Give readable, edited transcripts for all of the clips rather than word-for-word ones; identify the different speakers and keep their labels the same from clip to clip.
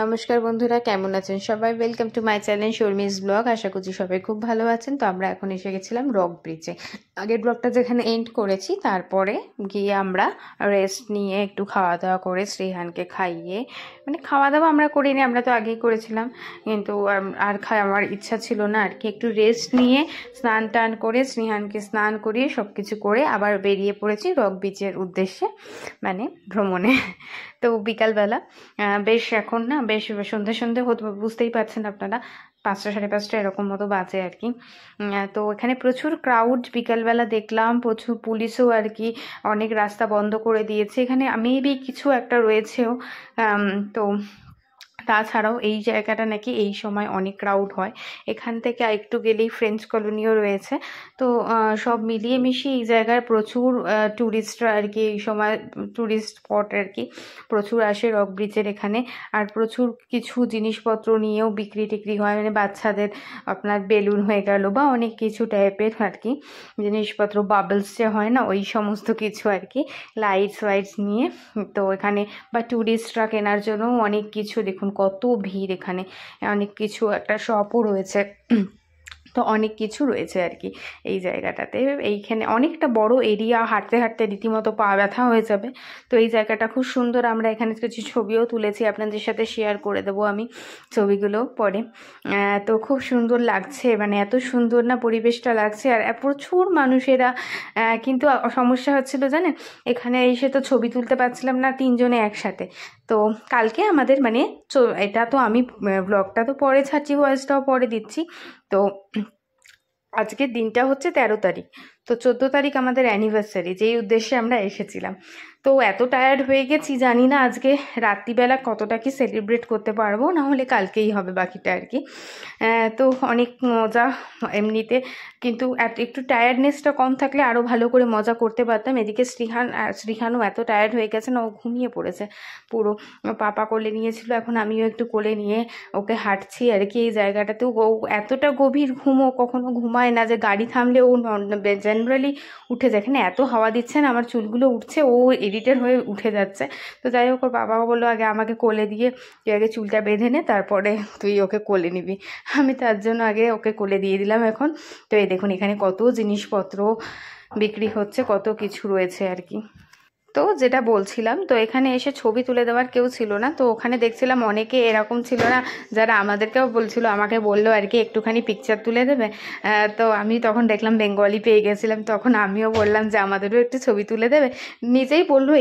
Speaker 1: নমস্কার বন্ধুরা, কেমন আছেন সবাই? Welcome to my channel Sharmi's blog. আশা করছি সবাই খুব ভালো আছেন। তো আমরা এখন এসে গেছিলাম রক ব্রিজে। আগের ব্লগটা যেখানে এন্ড করেছি, তারপরে গিয়ে আমরা রেস্ট নিয়ে একটু খাওয়া দাওয়া করে শ্রীহানকে খাইয়ে, মানে খাওয়া দাওয়া আমরা করিনি, আমরা তো আগেই করেছিলাম, কিন্তু আমার ইচ্ছা ছিল না আর কি। একটু রেস্ট নিয়ে স্নান টান করে শ্রীহানকে স্নান করিয়ে সব কিছু করে আবার বেরিয়ে পড়েছি রক ব্রিজের উদ্দেশ্যে, মানে ভ্রমণে। তো বিকালবেলা বেশ এখন না বেশ সন্ধে সন্ধে হতে, বুঝতেই পারছেন আপনারা, 5টা সাড়ে 5টা এরকম মতো বাজে আর কি। তো এখানে প্রচুর ক্রাউড বিকালবেলা দেখলাম, প্রচুর পুলিশও আর কি অনেক রাস্তা বন্ধ করে দিয়েছে। এখানে মেবি কিছু একটা রয়েছেও। তো তাছাড়াও এই জায়গাটা নাকি এই সময় অনেক ক্রাউড হয়। এখান থেকে একটু গেলেই ফ্রেঞ্চ কলোনিও রয়েছে। তো সব মিলিয়ে মিশিয়ে এই জায়গায় প্রচুর ট্যুরিস্টরা আর কি এই সময়, ট্যুরিস্ট স্পট আর কি প্রচুর আসে রক ব্রিজের এখানে। আর প্রচুর কিছু জিনিসপত্র নিয়েও বিক্রি টিক্রি হয়, মানে বাচ্চাদের আপনার বেলুন হয়ে গেল বা অনেক কিছু টাইপের আর কি জিনিসপত্র, বাবলস যে হয় না, ওই সমস্ত কিছু আর কি, লাইটস ওয়াইটস নিয়ে। তো এখানে বা ট্যুরিস্টরা কেনার জন্য অনেক কিছু, দেখুন কত ভিড় এখানে, অনেক কিছু, একটা শপও রয়েছে। তো অনেক কিছু রয়েছে আর কি এই জায়গাটাতে। এইখানে অনেকটা বড় এরিয়া, হাঁটতে হাঁটতে রীতিমতো পা ব্যথা হয়ে যাবে। তো এই জায়গাটা খুব সুন্দর। আমরা এখানে কিছু ছবিও তুলেছি, আপনাদের সাথে শেয়ার করে দেবো আমি ছবিগুলো পরে। তো খুব সুন্দর লাগছে, মানে এত সুন্দর না পরিবেশটা লাগছে। আর প্রচুর মানুষেরা, কিন্তু সমস্যা হচ্ছিল জানেন, এখানে এসে তো ছবি তুলতে পারছিলাম না তিনজনে একসাথে। তো কালকে আমাদের মানে এটা তো আমি ব্লগটা তো পরে ছাড়ছি, ভয়েসটাও পরে দিচ্ছি। তো আজকের দিনটা হচ্ছে 13 তারিখ। তো 14 তারিখ আমাদের অ্যানিভার্সারি, যেই উদ্দেশ্যে আমরা এসেছিলাম। তো এত টায়ার্ড হয়ে গেছি, জানি না আজকে রাত্রিবেলা কতটা কি সেলিব্রেট করতে পারবো, না হলে কালকেই হবে বাকিটা আর কি। তো অনেক মজা এমনিতে, কিন্তু একটু টায়ার্ডনেসটা কম থাকলে আরও ভালো করে মজা করতে পারতাম। এদিকে শ্রীহানও এত টায়ার্ড হয়ে গেছে না, ও ঘুমিয়ে পড়েছে পুরো। পাপা কোলে নিয়েছিল, এখন আমিও একটু কোলে নিয়ে ওকে হাঁটছি আর কি। এই জায়গাটাতেও এতটা গভীর ঘুমও কখনো ঘুমায় না, যে গাড়ি থামলে ও জেনারেলি উঠে যায়। এখানে এত হাওয়া দিচ্ছে না, আমার চুলগুলো উঠছে, ও এডিটের হয়ে উঠে যাচ্ছে। তো যাই হোক, ওর বাবা বললো আগে আমাকে কোলে দিয়ে তুই আগে চুলটা বেঁধে নে, তারপরে তুই ওকে কোলে নিবি। আমি তার জন্য আগে ওকে কোলে দিয়ে দিলাম এখন। তো এই দেখুন এখানে কত জিনিসপত্র বিক্রি হচ্ছে, কত কিছু রয়েছে আর কি। তো যেটা বলছিলাম, তো এখানে এসে ছবি তুলে দেওয়ার কেউ ছিল না। তো ওখানে দেখছিলাম অনেকে এরকম ছিল না, যারা আমাদেরকেও বলছিল, আমাকে বললো আর কি একটুখানি পিকচার তুলে দেবে। তো আমি তখন দেখলাম বেঙ্গলি পেয়ে গেছিলাম, তখন আমিও বললাম যে আমাদেরও একটু ছবি তুলে দেবে। নিজেই বললো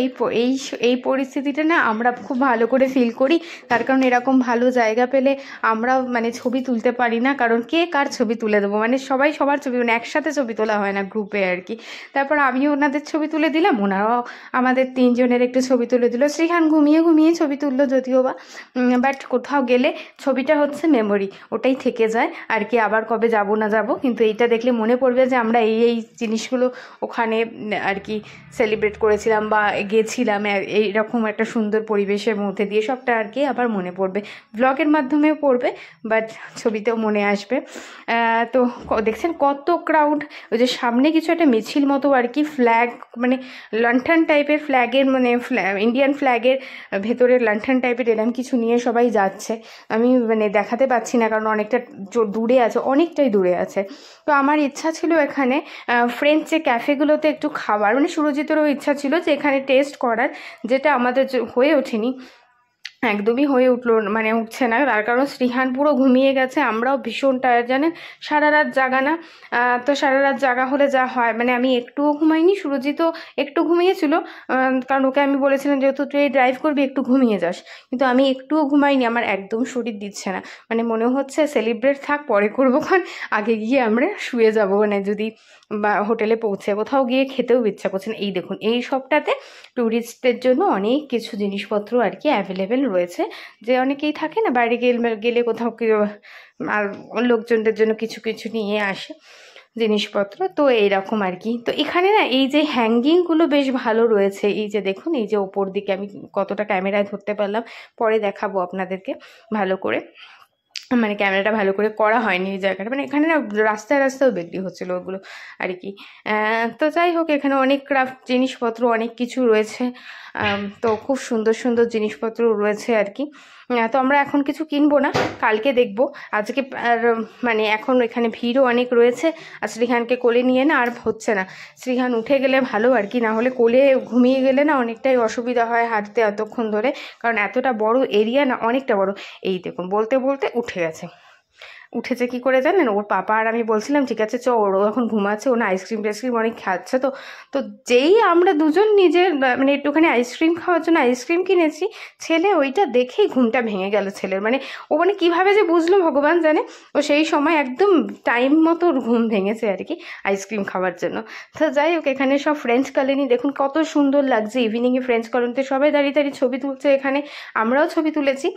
Speaker 1: এই পরিস্থিতিটা না আমরা খুব ভালো করে ফিল করি, তার কারণ এরকম ভালো জায়গা পেলে আমরা মানে ছবি তুলতে পারি না, কারণ কে কার ছবি তুলে দেবো, মানে সবাই সবার ছবি, মানে একসাথে ছবি তোলা হয় না গ্রুপে আর কি। তারপর আমিও ওনাদের ছবি তুলে দিলাম, ওনারাও আমাদের তিনজনের একটু ছবি তুলে দিল। শ্রীহান ঘুমিয়ে ঘুমিয়ে ছবি তুললো যদিও বা, বাট কোথাও গেলে ছবিটা হচ্ছে মেমোরি, ওটাই থেকে যায় আর কি। আবার কবে যাব না যাব, কিন্তু এইটা দেখলে মনে পড়বে যে আমরা এই জিনিসগুলো ওখানে আর কি সেলিব্রেট করেছিলাম বা গেছিলাম, এইরকম একটা সুন্দর পরিবেশের মধ্যে দিয়ে, সবটা আর কি আবার মনে পড়বে। ব্লগের মাধ্যমেও পড়বে, বাট ছবিতেও মনে আসবে। তো দেখছেন কত ক্রাউড। ওই যে সামনে কিছু একটা মিছিল মতো আর কি, ফ্ল্যাগ মানে লণ্ঠন টাইপের, ফ্ল্যাগের মানে ইন্ডিয়ান ফ্ল্যাগের ভেতরে লণ্ঠন টাইপের এরকম কিছু নিয়ে সবাই যাচ্ছে। আমি মানে দেখাতে পাচ্ছি না, কারণ অনেকটা দূরে আছে, অনেকটাই দূরে আছে। তো আমার ইচ্ছা ছিল এখানে ফ্রেঞ্চ যে ক্যাফেগুলোতে একটু খাবার, মানে সুরজিতেরও ইচ্ছা ছিল যে এখানে টেস্ট করার, যেটা আমাদের হয়ে ওঠেনি, একদমই হয়ে উঠলো মানে উঠছে না, তার কারণ শ্রীহান পুরো ঘুমিয়ে গেছে, আমরাও ভীষণ টায়ার্ড জানেন, সারা রাত জাগা না। তো সারা রাত জাগা হলে যা হয়, মানে আমি একটুও ঘুমাইনি, সুরজিতও একটু ঘুমিয়েছিল, কারণ ওকে আমি বলেছিলাম যেহেতু তুই ড্রাইভ করবি একটু ঘুমিয়ে যাস, কিন্তু আমি একটুও ঘুমাইনি, আমার একদম শরীর দিচ্ছে না। মানে মনে হচ্ছে সেলিব্রেট থাক, পরে করবো, কারণ আগে গিয়ে আমরা শুয়ে যাবো, মানে যদি বা হোটেলে পৌঁছে কোথাও গিয়ে খেতেও ইচ্ছা করছে না। এই দেখুন এই সবটাতে ট্যুরিস্টদের জন্য অনেক কিছু জিনিসপত্র আর কি অ্যাভেলেবেল রয়েছে, যে অনেকেই থাকে না বাইরে গেলে কোথাও আর লোকজনদের জন্য কিছু কিছু নিয়ে আসে জিনিসপত্র। তো এইরকম আর কি। তো এখানে না এই যে হ্যাঙ্গিংগুলো বেশ ভালো রয়েছে, এই যে দেখুন, এই যে ওপর দিকে আমি কতটা ক্যামেরায় ধরতে পারলাম, পরে দেখাবো আপনাদেরকে ভালো করে, মানে ক্যামেরাটা ভালো করে করা হয়নি এই জায়গাটা, মানে এখানে না রাস্তায় রাস্তাও বিক্রি হচ্ছিলো ওগুলো আর কি। তো যাই হোক, এখানে অনেক ক্রাফট জিনিসপত্র অনেক কিছু রয়েছে। তো খুব সুন্দর সুন্দর জিনিসপত্র রয়েছে আর কি। তো আমরা এখন কিছু কিনবো না, কালকে দেখবো। আজকে আর মানে এখন এখানে ভিড়ও অনেক রয়েছে, আর শ্রীহানকে কোলে নিয়ে না আর হচ্ছে না। শ্রীহান উঠে গেলে ভালো আর কি, না হলে কোলে ঘুমিয়ে গেলে না অনেকটাই অসুবিধা হয় হাঁটতে এতক্ষণ ধরে, কারণ এতটা বড় এরিয়া না, অনেকটা বড়। এই দেখুন বলতে বলতে উঠে গেছে। উঠেছে কি করে জানেন, ওর পাপা আর আমি বলছিলাম ঠিক আছে চ, ওরও এখন ঘুমাচ্ছে, ও না আইসক্রিম টাইসক্রিম অনেক খাচ্ছে। তো তো যেই আমরা দুজন নিজের মানে একটুখানি আইসক্রিম খাওয়ার জন্য আইসক্রিম কিনেছি, ছেলে ওইটা দেখেই ঘুমটা ভেঙে গেল ছেলের। মানে ও মানে কীভাবে যে বুঝলো ভগবান জানে, ও সেই সময় একদম টাইম মতো ওর ঘুম ভেঙেছে আর কি আইসক্রিম খাওয়ার জন্য। তো যাই হোক, এখানে সব ফ্রেঞ্চ কলোনি দেখুন কত সুন্দর লাগছে, ইভিনিংয়ে ফ্রেঞ্চ কলোনিতে সবাই দাঁড়িয়ে দাঁড়িয়ে ছবি তুলছে, এখানে আমরাও ছবি তুলেছি।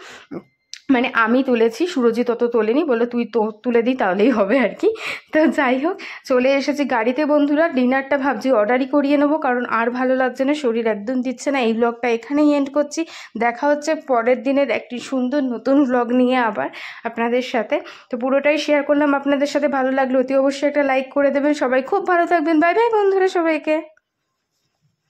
Speaker 1: মানে আমি তুলেছি, সুরজিৎ অত তোলেনি, বললো তুই তো তুলে দিই তাহলেই হবে আর কি। তো যাই হোক, চলে এসেছি গাড়িতে বন্ধুরা। ডিনারটা ভাবছি অর্ডারই করিয়ে নেবো, কারণ আর ভালো লাগছে না, শরীর একদম দিচ্ছে না। এই ব্লগটা এখানেই এন্ড করছি, দেখা হচ্ছে পরের দিনের একটি সুন্দর নতুন ব্লগ নিয়ে আবার আপনাদের সাথে। তো পুরোটাই শেয়ার করলাম আপনাদের সাথে, ভালো লাগলো অতি অবশ্যই একটা লাইক করে দেবেন। সবাই খুব ভালো থাকবেন, বাই বাই বন্ধুরা সবাইকে।